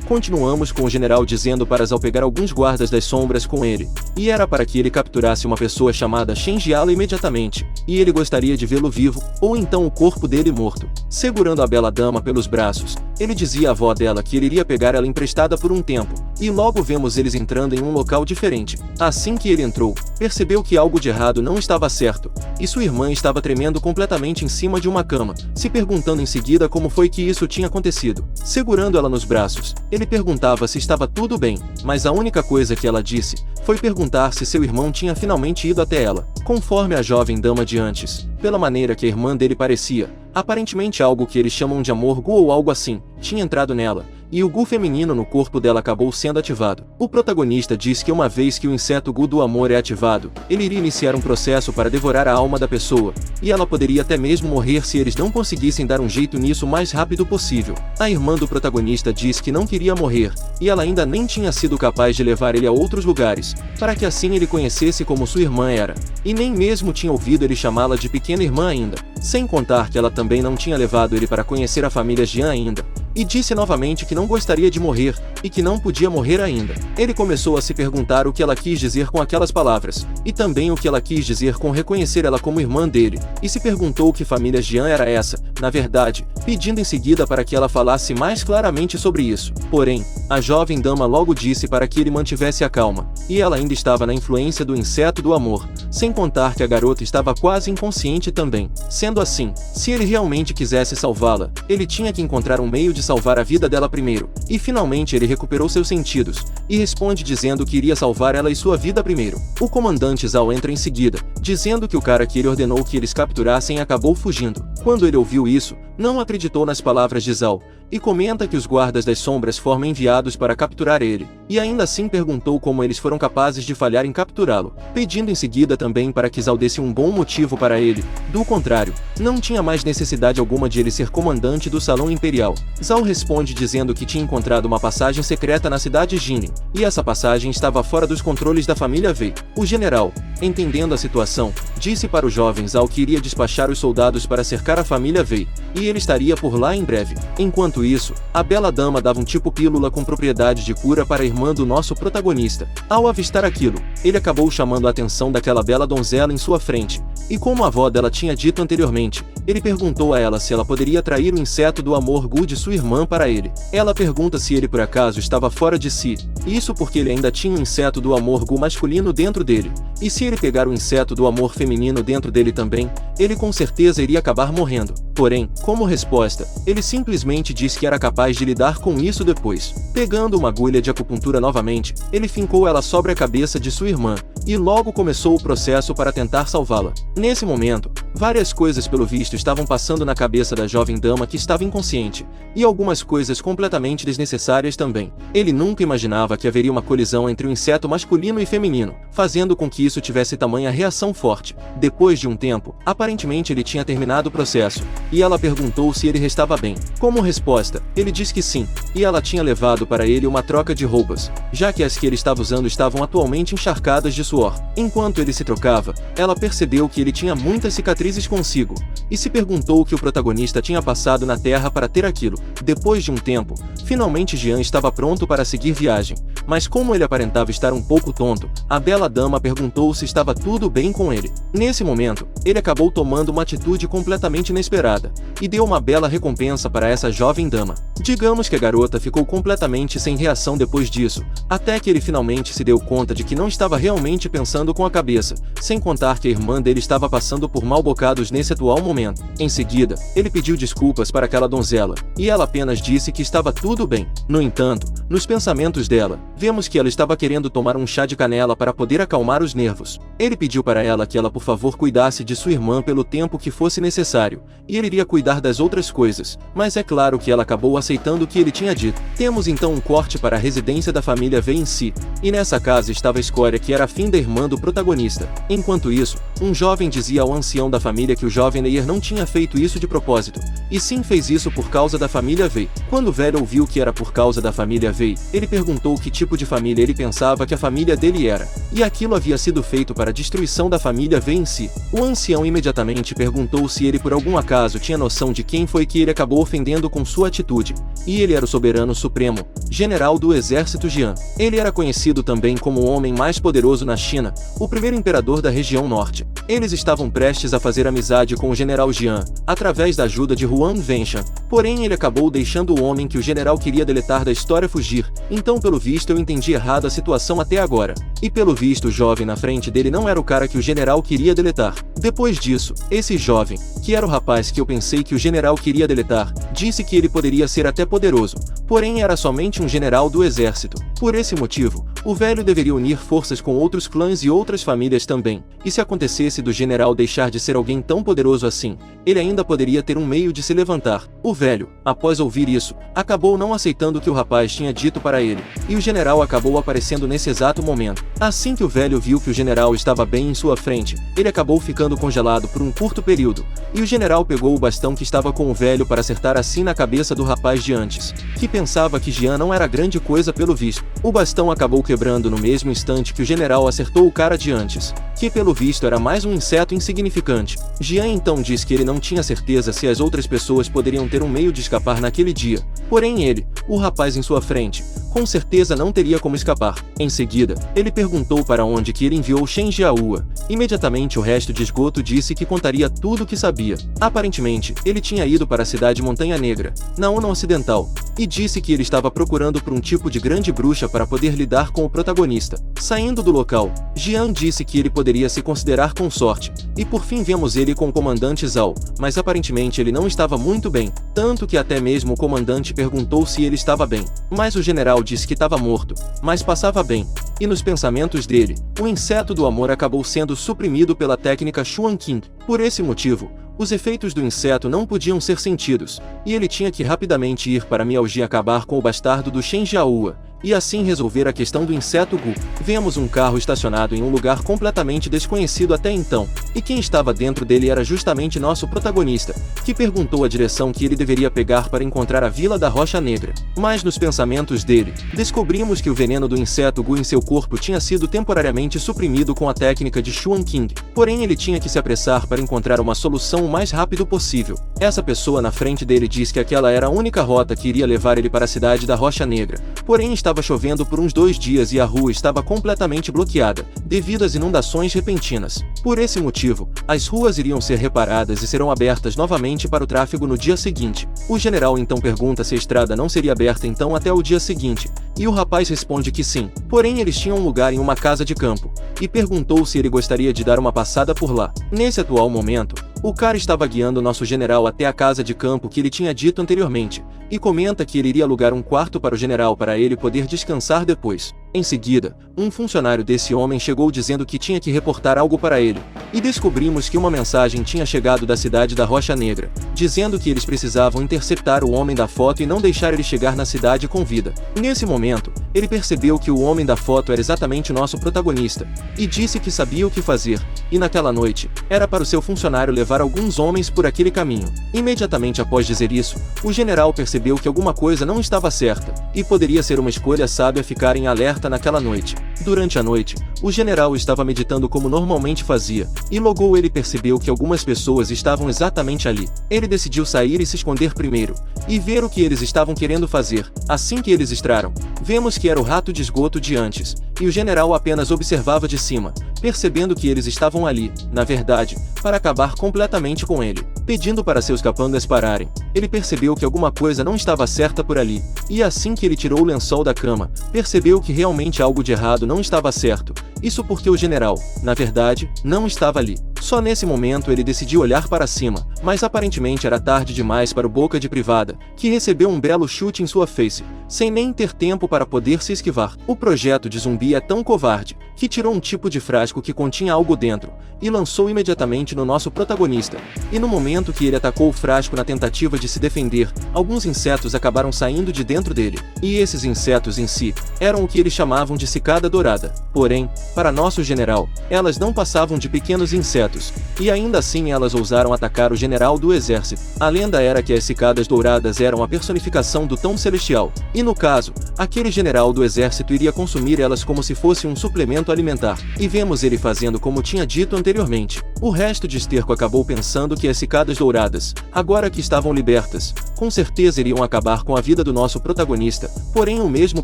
Continuamos com o general dizendo para Zhao pegar alguns guardas das sombras com ele, e era para que ele capturasse uma pessoa chamada Shen Jiala imediatamente, e ele gostaria de vê-lo vivo, ou então o corpo dele morto. Segurando a bela dama pelos braços, ele dizia à avó dela que ele iria pegar ela emprestada por um tempo, e logo vemos eles entrando em um local diferente. Assim que ele entrou, percebeu que algo de errado não estava certo, e sua irmã estava tremendo completamente em cima de uma cama, se perguntando em seguida como foi que isso tinha acontecido. Segurando ela nos braços, ele perguntava se estava tudo bem, mas a única coisa que ela disse foi perguntar se seu irmão tinha finalmente ido até ela. Conforme a jovem dama de antes, pela maneira que a irmã dele parecia, aparentemente algo que eles chamam de amor Gu ou algo assim, tinha entrado nela, e o Gu feminino no corpo dela acabou sendo ativado. O protagonista diz que uma vez que o inseto Gu do amor é ativado, ele iria iniciar um processo para devorar a alma da pessoa, e ela poderia até mesmo morrer se eles não conseguissem dar um jeito nisso o mais rápido possível. A irmã do protagonista diz que não queria morrer, e ela ainda nem tinha sido capaz de levar ele a outros lugares, para que assim ele conhecesse como sua irmã era, e nem mesmo tinha ouvido ele chamá-la de pequena irmã ainda, sem contar que ela também não tinha levado ele para conhecer a família Jian ainda. E disse novamente que não gostaria de morrer, e que não podia morrer ainda. Ele começou a se perguntar o que ela quis dizer com aquelas palavras, e também o que ela quis dizer com reconhecer ela como irmã dele, e se perguntou que família Jian era essa, na verdade, pedindo em seguida para que ela falasse mais claramente sobre isso. Porém, a jovem dama logo disse para que ele mantivesse a calma, e ela ainda estava na influência do inseto do amor, sem contar que a garota estava quase inconsciente também. Sendo assim, se ele realmente quisesse salvá-la, ele tinha que encontrar um meio de salvar a vida dela primeiro, e finalmente ele recuperou seus sentidos, e responde dizendo que iria salvar ela e sua vida primeiro. O comandante Zhao entra em seguida, dizendo que o cara que ele ordenou que eles capturassem acabou fugindo. Quando ele ouviu isso, não acreditou nas palavras de Zhao, e comenta que os guardas das sombras foram enviados para capturar ele, e ainda assim perguntou como eles foram capazes de falhar em capturá-lo, pedindo em seguida também para que Zhao desse um bom motivo para ele. Do contrário, não tinha mais necessidade alguma de ele ser comandante do Salão Imperial. Zhao responde dizendo que tinha encontrado uma passagem secreta na cidade Jinin, e essa passagem estava fora dos controles da família Wei. O general, entendendo a situação, disse para o jovem Zhao que iria despachar os soldados para cercar a família Wei, e ele estaria por lá em breve. Enquanto isso, a bela dama dava um tipo pílula com propriedade de cura para a irmã do nosso protagonista. Ao avistar aquilo, ele acabou chamando a atenção daquela bela donzela em sua frente, e como a avó dela tinha dito anteriormente, ele perguntou a ela se ela poderia atrair o inseto do amor Gu de sua irmã para ele. Ela pergunta se ele por acaso estava fora de si, isso porque ele ainda tinha o inseto do amor Gu masculino dentro dele, e se ele pegar o inseto do amor feminino dentro dele também, ele com certeza iria acabar morrendo. Porém, como resposta, ele simplesmente disse que era capaz de lidar com isso depois. Pegando uma agulha de acupuntura novamente, ele fincou ela sobre a cabeça de sua irmã, e logo começou o processo para tentar salvá-la. Nesse momento, várias coisas pelo visto estavam passando na cabeça da jovem dama que estava inconsciente, e algumas coisas completamente desnecessárias também. Ele nunca imaginava que haveria uma colisão entre o inseto masculino e feminino, fazendo com que isso tivesse tamanha reação forte. Depois de um tempo, aparentemente ele tinha terminado o processo, e ela perguntou se ele estava bem. Como resposta, ele disse que sim, e ela tinha levado para ele uma troca de roupas, já que as que ele estava usando estavam atualmente encharcadas de suor. Enquanto ele se trocava, ela percebeu que ele tinha muitas cicatrizes consigo, e se perguntou o que o protagonista tinha passado na Terra para ter aquilo. Depois de um tempo, finalmente Jian estava pronto para seguir viagem, mas como ele aparentava estar um pouco tonto, a bela dama perguntou se estava tudo bem com ele. Nesse momento, ele acabou tomando uma atitude completamente inesperada, e deu uma bela recompensa para essa jovem dama. Digamos que a garota ficou completamente sem reação depois disso, até que ele finalmente se deu conta de que não estava realmente pensando com a cabeça, sem contar que a irmã dele estava passando por mal bocados nesse atual momento. Em seguida, ele pediu desculpas para aquela donzela, e ela apenas disse que estava tudo bem. No entanto, nos pensamentos dela, vemos que ela estava querendo tomar um chá de canela para poder acalmar os nervos. Ele pediu para ela que ela por favor cuidasse de sua irmã pelo tempo que fosse necessário, e ele iria cuidar das outras coisas, mas é claro que ela acabou aceitando o que ele tinha dito. Temos então um corte para a residência da família Wei em si, e nessa casa estava a Escória, que era a fim da irmã do protagonista. Enquanto isso, um jovem dizia ao ancião da família que o jovem Neir não tinha feito isso de propósito, e sim fez isso por causa da família Wei. Quando o velho ouviu que era por causa da família Vei, ele perguntou que tipo de família ele pensava que a família dele era, e aquilo havia sido feito para a destruição da família Vei em si. O ancião imediatamente perguntou se ele por algum acaso tinha noção de quem foi que ele acabou ofendendo com sua atitude, e ele era o soberano supremo, general do exército Jian. Ele era conhecido também como o homem mais poderoso na China, o primeiro imperador da região norte. Eles estavam prestes a fazer amizade com o general Jian, através da ajuda de Huan Wenshan, porém ele acabou deixando o homem que o general queria deletar da história fugir, então pelo visto eu entendi errado a situação até agora. E pelo visto o jovem na frente dele não era o cara que o general queria deletar. Depois disso, esse jovem, que era o rapaz que eu pensei que o general queria deletar, disse que ele poderia ser até poderoso, porém era somente um general do exército. Por esse motivo, o velho deveria unir forças com outros clãs e outras famílias também, e se acontecesse do general deixar de ser alguém tão poderoso assim, ele ainda poderia ter um meio de se levantar. O velho, após ouvir isso, acabou não aceitando o que o rapaz tinha dito para ele, e o general acabou aparecendo nesse exato momento. Assim que o velho viu que o general estava bem em sua frente, ele acabou ficando congelado por um curto período, e o general pegou o bastão que estava com o velho para acertar assim na cabeça do rapaz de antes, que pensava que Jian não era grande coisa pelo visto. O bastão acabou quebrando no mesmo instante que o general acertou o cara de antes, que pelo visto era mais um inseto insignificante. Jian então disse que ele não tinha certeza se as outras pessoas poderiam ter um meio de escapar naquele dia, porém ele, o rapaz em sua frente, com certeza não teria como escapar. Em seguida, ele perguntou para onde que ele enviou Shen Jiahua. Imediatamente o resto de esgoto disse que contaria tudo o que sabia. Aparentemente, ele tinha ido para a cidade Montanha Negra, na Ona Ocidental, e disse que ele estava procurando por um tipo de grande bruxa para poder lidar com o protagonista. Saindo do local, Jian disse que ele poderia se considerar com sorte, e por fim vemos ele com o comandante Zhao, mas aparentemente ele não estava muito bem, tanto que até mesmo o comandante perguntou se ele estava bem, mas o general disse que estava morto, mas passava bem, e nos pensamentos dele, o inseto do amor acabou sendo suprimido pela técnica Xuan Qing. Por esse motivo, os efeitos do inseto não podiam ser sentidos, e ele tinha que rapidamente ir para Miaoji acabar com o bastardo do Shen Jiahua, e assim resolver a questão do inseto Gu. Vemos um carro estacionado em um lugar completamente desconhecido até então, e quem estava dentro dele era justamente nosso protagonista, que perguntou a direção que ele deveria pegar para encontrar a Vila da Rocha Negra. Mas nos pensamentos dele, descobrimos que o veneno do inseto Gu em seu corpo tinha sido temporariamente suprimido com a técnica de Xuan Qing, porém ele tinha que se apressar para encontrar uma solução o mais rápido possível. Essa pessoa na frente dele diz que aquela era a única rota que iria levar ele para a cidade da Rocha Negra, porém estava chovendo por uns 2 dias e a rua estava completamente bloqueada, devido às inundações repentinas. Por esse motivo, as ruas iriam ser reparadas e serão abertas novamente para o tráfego no dia seguinte. O general então pergunta se a estrada não seria aberta então até o dia seguinte, e o rapaz responde que sim, porém eles tinham um lugar em uma casa de campo, e perguntou se ele gostaria de dar uma passada por lá. Nesse atual momento, o cara estava guiando nosso general até a casa de campo que ele tinha dito anteriormente, e comenta que ele iria alugar um quarto para o general para ele poder descansar depois. Em seguida, um funcionário desse homem chegou dizendo que tinha que reportar algo para ele, e descobrimos que uma mensagem tinha chegado da cidade da Rocha Negra, dizendo que eles precisavam interceptar o homem da foto e não deixar ele chegar na cidade com vida. Nesse momento, ele percebeu que o homem da foto era exatamente o nosso protagonista, e disse que sabia o que fazer, e naquela noite, era para o seu funcionário levar alguns homens por aquele caminho. Imediatamente após dizer isso, o general percebeu que alguma coisa não estava certa, e poderia ser uma escolha sábia ficar em alerta naquela noite. Durante a noite, o general estava meditando como normalmente fazia, e logo ele percebeu que algumas pessoas estavam exatamente ali. Ele decidiu sair e se esconder primeiro, e ver o que eles estavam querendo fazer. Assim que eles entraram, vemos que era o rato de esgoto de antes, e o general apenas observava de cima, percebendo que eles estavam ali, na verdade, para acabar completamente com ele. Pedindo para seus capangas pararem, ele percebeu que alguma coisa não estava certa por ali, e assim que ele tirou o lençol da cama, percebeu que realmente algo de errado não estava certo. Isso porque o general, na verdade, não estava ali. Só nesse momento ele decidiu olhar para cima, mas aparentemente era tarde demais para o boca de privada, que recebeu um belo chute em sua face, sem nem ter tempo para poder se esquivar. O projeto de zumbi é tão covarde, que tirou um tipo de frasco que continha algo dentro, e lançou imediatamente no nosso protagonista. E no momento que ele atacou o frasco na tentativa de se defender, alguns insetos acabaram saindo de dentro dele, e esses insetos em si, eram o que eles chamavam de cicada dourada. Porém, para nosso general, elas não passavam de pequenos insetos, insetos. E ainda assim elas ousaram atacar o general do exército. A lenda era que as cicadas douradas eram a personificação do tom celestial. E no caso, aquele general do exército iria consumir elas como se fosse um suplemento alimentar. E vemos ele fazendo como tinha dito anteriormente. O resto de esterco acabou pensando que as cicadas douradas, agora que estavam libertas, com certeza iriam acabar com a vida do nosso protagonista, porém o mesmo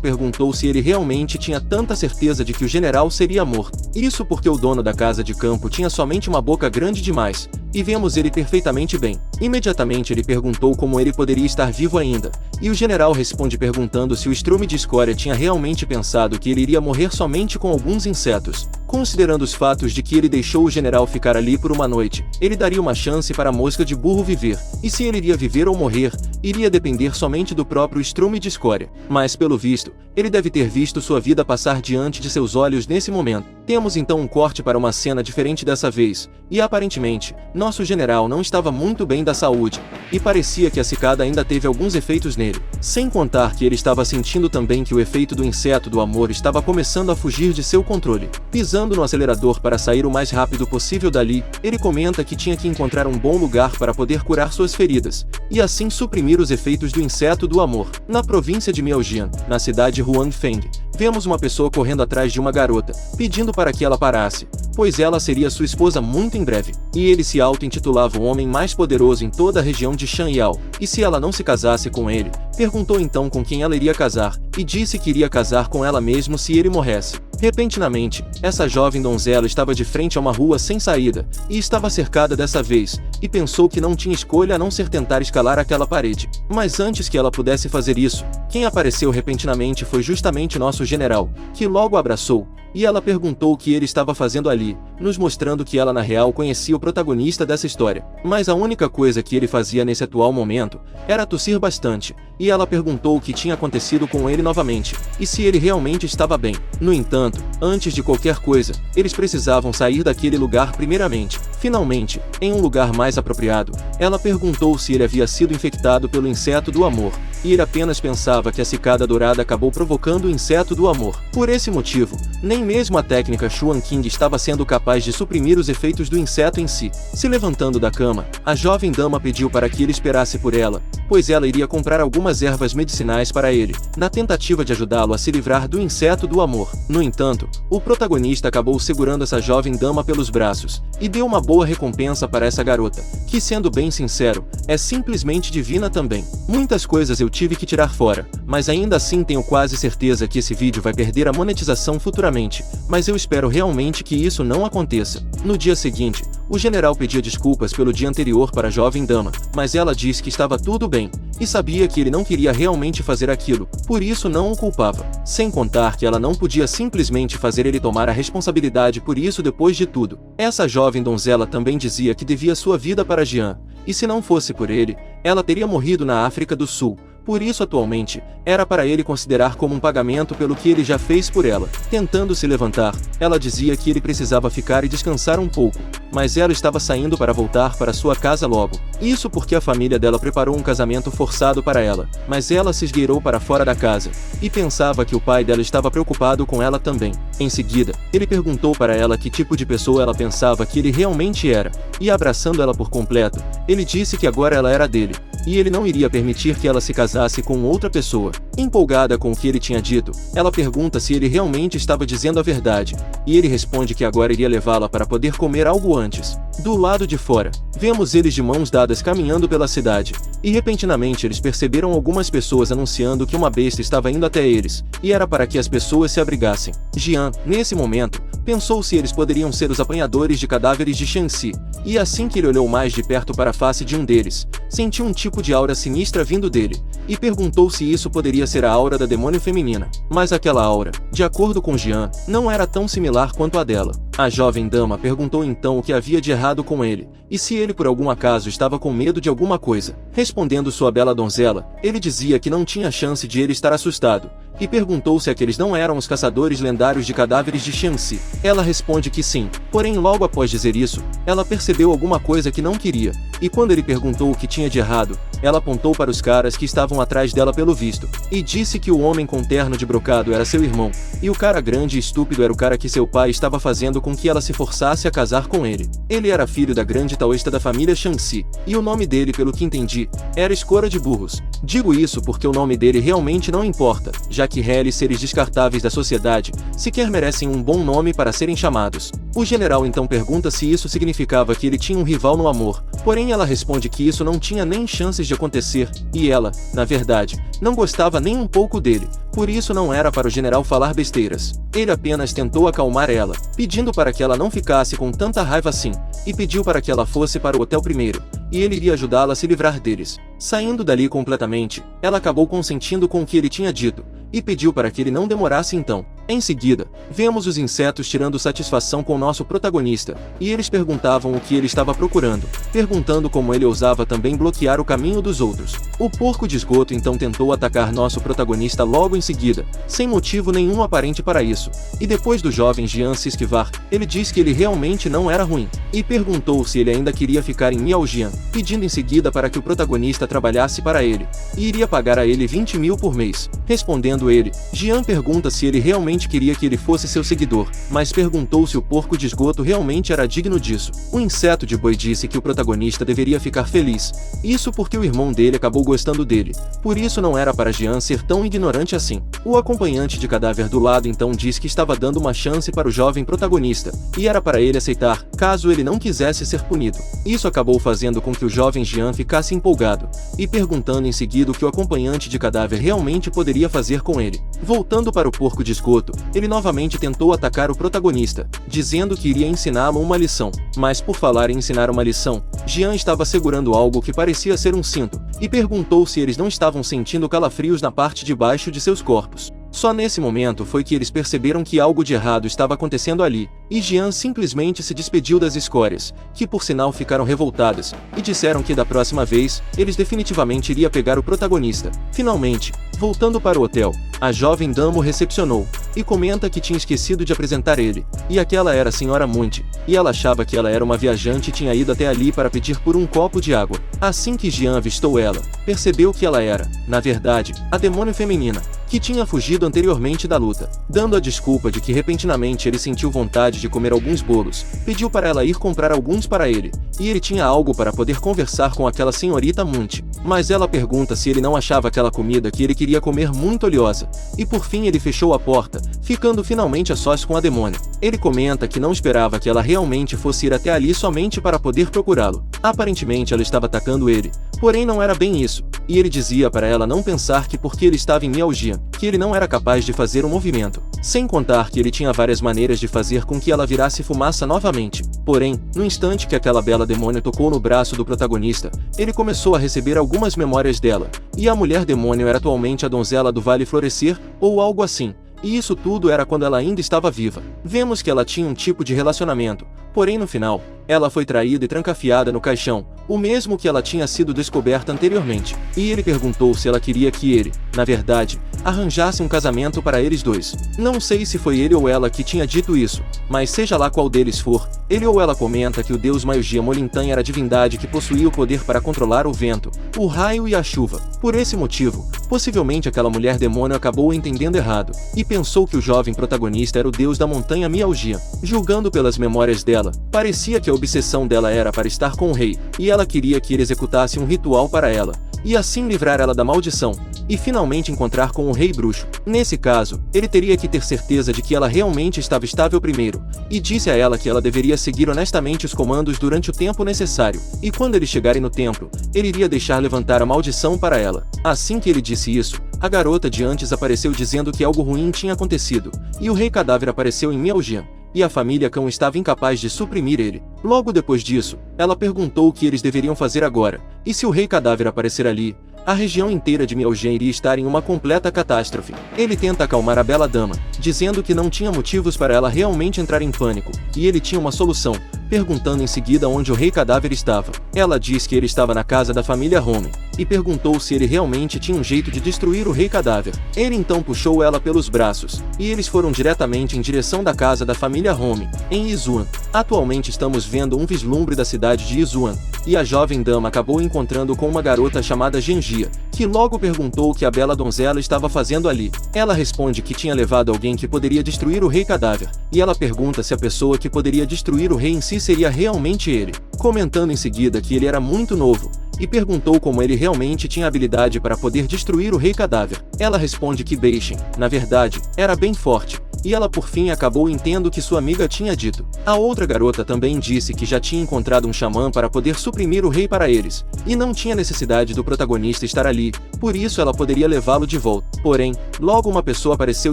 perguntou se ele realmente tinha tanta certeza de que o general seria morto. Isso porque o dono da casa de campo tinha somente uma boca grande demais, e vemos ele perfeitamente bem. Imediatamente ele perguntou como ele poderia estar vivo ainda, e o general responde perguntando se o estrume de escória tinha realmente pensado que ele iria morrer somente com alguns insetos. Considerando os fatos de que ele deixou o general ficar ali por uma noite, ele daria uma chance para a mosca de burro viver, e se ele iria viver ou morrer, iria depender somente do próprio estrume de escória. Mas pelo visto, ele deve ter visto sua vida passar diante de seus olhos nesse momento. Temos então um corte para uma cena diferente dessa vez, e aparentemente, nosso general não estava muito bem da saúde, e parecia que a cicada ainda teve alguns efeitos nele. Sem contar que ele estava sentindo também que o efeito do inseto do amor estava começando a fugir de seu controle. Pisando no acelerador para sair o mais rápido possível dali, ele comenta que tinha que encontrar um bom lugar para poder curar suas feridas, e assim suprimir os efeitos do inseto do amor. Na província de Miaojian, na cidade de Huangfeng, vemos uma pessoa correndo atrás de uma garota, pedindo para que ela parasse, pois ela seria sua esposa muito em breve. E ele se auto-intitulava o homem mais poderoso em toda a região de Shanyao, e se ela não se casasse com ele, perguntou então com quem ela iria casar, e disse que iria casar com ela mesmo se ele morresse. Repentinamente, essa jovem donzela estava de frente a uma rua sem saída, e estava cercada dessa vez, e pensou que não tinha escolha a não ser tentar escalar aquela parede. Mas antes que ela pudesse fazer isso, quem apareceu repentinamente foi justamente nosso general, que logo a abraçou, e ela perguntou o que ele estava fazendo ali, nos mostrando que ela na real conhecia o protagonista dessa história. Mas a única coisa que ele fazia nesse atual momento era tossir bastante, e ela perguntou o que tinha acontecido com ele novamente, e se ele realmente estava bem. No entanto, antes de qualquer coisa, eles precisavam sair daquele lugar primeiramente. Finalmente, em um lugar mais apropriado, ela perguntou se ele havia sido infectado pelo inseto do amor, e ele apenas pensava que a cicada dourada acabou provocando o inseto do amor. Por esse motivo, nem mesmo a técnica Xuan King estava sendo capaz de suprimir os efeitos do inseto em si. Se levantando da cama, a jovem dama pediu para que ele esperasse por ela, pois ela iria comprar algumas ervas medicinais para ele, na tentativa de ajudá-lo a se livrar do inseto do amor. No entanto, o protagonista acabou segurando essa jovem dama pelos braços, e deu uma boa recompensa para essa garota, que sendo bem sincero, é simplesmente divina também. Muitas coisas eu tive que tirar fora, mas ainda assim tenho quase certeza que esse vídeo vai perder a monetização futuramente, mas eu espero realmente que isso não aconteça. No dia seguinte, o general pedia desculpas pelo dia anterior para a jovem dama, mas ela disse que estava tudo bem, e sabia que ele não queria realmente fazer aquilo, por isso não o culpava. Sem contar que ela não podia simplesmente fazer ele tomar a responsabilidade por isso depois de tudo. Essa jovem donzela também dizia que devia sua vida para Jian, e se não fosse por ele, ela teria morrido na África do Sul. Por isso atualmente, era para ele considerar como um pagamento pelo que ele já fez por ela. Tentando se levantar, ela dizia que ele precisava ficar e descansar um pouco, mas ela estava saindo para voltar para sua casa logo. Isso porque a família dela preparou um casamento forçado para ela, mas ela se esgueirou para fora da casa, e pensava que o pai dela estava preocupado com ela também. Em seguida, ele perguntou para ela que tipo de pessoa ela pensava que ele realmente era, e abraçando ela por completo, ele disse que agora ela era dele, e ele não iria permitir que ela se casasse com outra pessoa. Empolgada com o que ele tinha dito, ela pergunta se ele realmente estava dizendo a verdade, e ele responde que agora iria levá-la para poder comer algo antes. Do lado de fora, vemos eles de mãos dadas caminhando pela cidade, e repentinamente eles perceberam algumas pessoas anunciando que uma besta estava indo até eles, e era para que as pessoas se abrigassem. Jian, nesse momento, pensou se eles poderiam ser os apanhadores de cadáveres de Shanxi, e assim que ele olhou mais de perto para a face de um deles, sentiu um tipo de aura sinistra vindo dele, e perguntou se isso poderia ser a aura da demônio feminina. Mas aquela aura, de acordo com Jian, não era tão similar quanto a dela. A jovem dama perguntou então o que havia de errado com ele, e se ele por algum acaso estava com medo de alguma coisa. Respondendo sua bela donzela, ele dizia que não tinha chance de ele estar assustado, e perguntou se aqueles não eram os caçadores lendários de cadáveres de Shanxi. Ela responde que sim, porém logo após dizer isso, ela percebeu alguma coisa que não queria, e quando ele perguntou o que tinha tinha de errado, ela apontou para os caras que estavam atrás dela pelo visto, e disse que o homem com terno de brocado era seu irmão, e o cara grande e estúpido era o cara que seu pai estava fazendo com que ela se forçasse a casar com ele. Ele era filho da grande taoísta da família Shang-Chi, e o nome dele, pelo que entendi, era Escora de Burros. Digo isso porque o nome dele realmente não importa, já que réis seres descartáveis da sociedade sequer merecem um bom nome para serem chamados. O general então pergunta se isso significava que ele tinha um rival no amor, porém ela responde que isso não tinha nem chances de acontecer, e ela, na verdade, não gostava nem um pouco dele, por isso não era para o general falar besteiras. Ele apenas tentou acalmar ela, pedindo para que ela não ficasse com tanta raiva assim, e pediu para que ela fosse para o hotel primeiro, e ele iria ajudá-la a se livrar deles. Saindo dali completamente, ela acabou consentindo com o que ele tinha dito, e pediu para que ele não demorasse então. Em seguida, vemos os insetos tirando satisfação com nosso protagonista, e eles perguntavam o que ele estava procurando, perguntando como ele ousava também bloquear o caminho dos outros. O porco de esgoto então tentou atacar nosso protagonista logo em seguida, sem motivo nenhum aparente para isso, e depois do jovem Jian se esquivar, ele disse que ele realmente não era ruim, e perguntou se ele ainda queria ficar em Miaojian, pedindo em seguida para que o protagonista trabalhasse para ele, e iria pagar a ele 20 mil por mês. Respondendo ele, Jian pergunta se ele realmente queria que ele fosse seu seguidor, mas perguntou se o porco de esgoto realmente era digno disso. O inseto de boi disse que o protagonista deveria ficar feliz, isso porque o irmão dele acabou gostando dele, por isso não era para Jian ser tão ignorante assim. O acompanhante de cadáver do lado então disse que estava dando uma chance para o jovem protagonista, e era para ele aceitar, caso ele não quisesse ser punido. Isso acabou fazendo com que o jovem Jian ficasse empolgado, e perguntando em seguida o que o acompanhante de cadáver realmente poderia fazer com ele. Voltando para o porco de esgoto, ele novamente tentou atacar o protagonista, dizendo que iria ensiná-lo uma lição. Mas por falar em ensinar uma lição, Jian estava segurando algo que parecia ser um cinto, e perguntou se eles não estavam sentindo calafrios na parte de baixo de seus corpos. Só nesse momento foi que eles perceberam que algo de errado estava acontecendo ali, e Jian simplesmente se despediu das escórias, que por sinal ficaram revoltadas, e disseram que da próxima vez, eles definitivamente iria pegar o protagonista. Finalmente, voltando para o hotel, a jovem dama o recepcionou, e comenta que tinha esquecido de apresentar ele, e aquela era a senhora Munte, e ela achava que ela era uma viajante e tinha ido até ali para pedir por um copo de água. Assim que Jian avistou ela, percebeu que ela era, na verdade, a demônio feminina, que tinha fugido anteriormente da luta. Dando a desculpa de que repentinamente ele sentiu vontade de comer alguns bolos, pediu para ela ir comprar alguns para ele, e ele tinha algo para poder conversar com aquela senhorita Munte. Mas ela pergunta se ele não achava aquela comida que ele queria comer muito oleosa, e por fim ele fechou a porta, ficando finalmente a sós com a demônia. Ele comenta que não esperava que ela realmente fosse ir até ali somente para poder procurá-lo. Aparentemente ela estava atacando ele, porém não era bem isso, e ele dizia para ela não pensar que porque ele estava em Miaojian, que ele não era capaz de fazer um movimento, sem contar que ele tinha várias maneiras de fazer com que ela virasse fumaça novamente. Porém, no instante que aquela bela demônio tocou no braço do protagonista, ele começou a receber algumas memórias dela, e a mulher demônio era atualmente a donzela do Vale Florescer, ou algo assim. E isso tudo era quando ela ainda estava viva. Vemos que ela tinha um tipo de relacionamento, porém no final, ela foi traída e trancafiada no caixão, o mesmo que ela tinha sido descoberta anteriormente. E ele perguntou se ela queria que ele, na verdade, arranjasse um casamento para eles dois. Não sei se foi ele ou ela que tinha dito isso, mas seja lá qual deles for, ele ou ela comenta que o deus Maiogia Molintan era a divindade que possuía o poder para controlar o vento, o raio e a chuva. Por esse motivo, possivelmente aquela mulher demônio acabou entendendo errado, e pensou que o jovem protagonista era o deus da montanha Miaogia. Julgando pelas memórias dela, parecia que a obsessão dela era para estar com o rei, e ela queria que ele executasse um ritual para ela, e assim livrar ela da maldição, e finalmente encontrar com o rei bruxo. Nesse caso, ele teria que ter certeza de que ela realmente estava estável primeiro, e disse a ela que ela deveria seguir honestamente os comandos durante o tempo necessário, e quando eles chegarem no templo, ele iria deixar levantar a maldição para ela. Assim que ele disse isso, a garota de antes apareceu dizendo que algo ruim tinha acontecido, e o rei cadáver apareceu em Miaojian, e a família cão estava incapaz de suprimir ele. Logo depois disso, ela perguntou o que eles deveriam fazer agora, e se o rei cadáver aparecer ali, a região inteira de Miaojian iria estar em uma completa catástrofe. Ele tenta acalmar a bela dama, dizendo que não tinha motivos para ela realmente entrar em pânico, e ele tinha uma solução, perguntando em seguida onde o Rei Cadáver estava. Ela diz que ele estava na casa da família Home, e perguntou se ele realmente tinha um jeito de destruir o Rei Cadáver. Ele então puxou ela pelos braços, e eles foram diretamente em direção da casa da família Home, em Izuan. Atualmente estamos vendo um vislumbre da cidade de Izuan, e a jovem dama acabou encontrando com uma garota chamada Genjia, que logo perguntou o que a bela donzela estava fazendo ali. Ela responde que tinha levado alguém que poderia destruir o Rei Cadáver, e ela pergunta se a pessoa que poderia destruir o rei em si seria realmente ele, comentando em seguida que ele era muito novo, e perguntou como ele realmente tinha habilidade para poder destruir o Rei Cadáver. Ela responde que Beishin, na verdade, era bem forte, e ela por fim acabou entendendo o que sua amiga tinha dito. A outra garota também disse que já tinha encontrado um xamã para poder suprimir o rei para eles, e não tinha necessidade do protagonista estar ali, por isso ela poderia levá-lo de volta. Porém, logo uma pessoa apareceu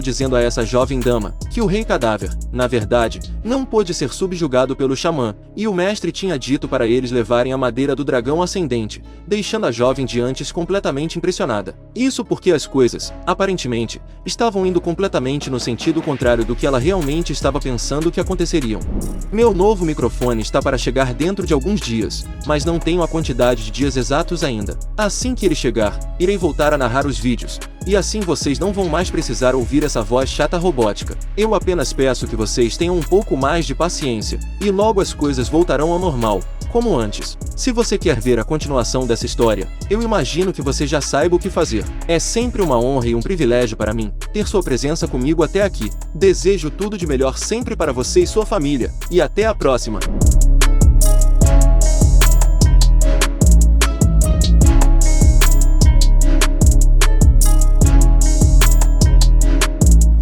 dizendo a essa jovem dama que o Rei Cadáver, na verdade, não pôde ser subjugado pelo xamã, e o mestre tinha dito para eles levarem a madeira do dragão ascendente, deixando a jovem de antes completamente impressionada. Isso porque as coisas, aparentemente, estavam indo completamente no sentido contrário do que ela realmente estava pensando que aconteceriam. Meu novo microfone está para chegar dentro de alguns dias, mas não tenho a quantidade de dias exatos ainda. Assim que ele chegar, irei voltar a narrar os vídeos, e assim vocês não vão mais precisar ouvir essa voz chata robótica. Eu apenas peço que vocês tenham um pouco mais de paciência, e logo as coisas voltarão ao normal, como antes. Se você quer ver a continuação dessa história, eu imagino que você já saiba o que fazer. É sempre uma honra e um privilégio para mim ter sua presença comigo até aqui. Desejo tudo de melhor sempre para você e sua família, e até a próxima!